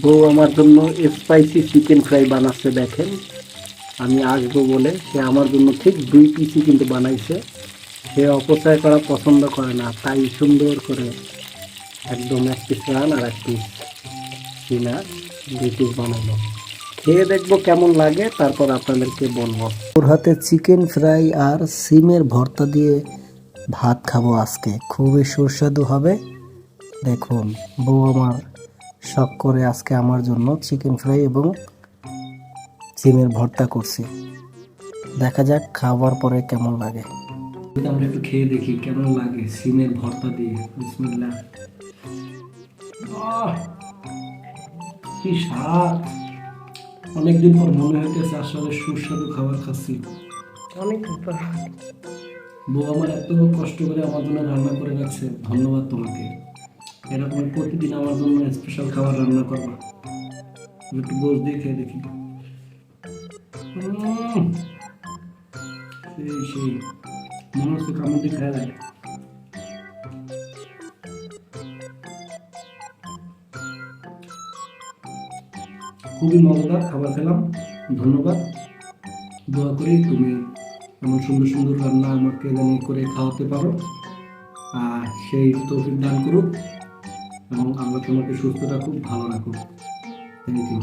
বউ আমার জন্য স্পাইসি চিকেন ফ্রাই বানাচ্ছে দেখেন। আমি আসবো বলে সে আমার জন্য ঠিক 2 পিসই কিন্তু বানাইছে। সে অপচয় করা পছন্দ করে না, তাই সুন্দর করে একদম 1 পিস রান আর 1 পিস সিনা 2 পিস বানালো। খেয়ে দেখবো কেমন লাগে, তারপর আপনাদেরকে বলবো। ওর হাতে চিকেন ফ্রাই আর সিমের ভর্তা দিয়ে ভাত খাবো আজকে, খুবই সুস্বাদু হবে। দেখুন বউ আমার শখ করে আজকে আমার জন্য চিকেন ফ্রাই এবং সিমের ভর্তা করছি। দেখা যাক খাওয়ার পরে কেমন লাগে। আমরা একটু খেয়ে দেখি কেমন লাগে সিমের ভর্তা দিয়ে। বিসমিল্লাহ। আহ, কি স্বাদ! অনেকদিন পর মনে হইতেছে আসলে সুস্বাদু খাবার খাচ্ছি। অনেক বউ আমার এত কষ্ট করে আমার জন্য রান্না করে রাখছে, ধন্যবাদ তোমাকে। এরকম প্রতিদিন আমার জন্য স্পেশাল খাবার রান্না করবা। একটু গোস দিয়ে খেয়ে দেখি। উম, সেই সেই মনে হচ্ছে কামড় দিয়ে খাওয়া যায়। খুবই মজাদার খাবার খেলাম, ধন্যবাদ। দোয়া করি তুমি এমন সুন্দর সুন্দর রান্না আমাকে জানি করে খাওয়াতে পারো, আর সেই তৌফিক দান করুক এবং আল্লাহ তোমাকে সুস্থ রাখুক, ভালো রাখুক। Thank you.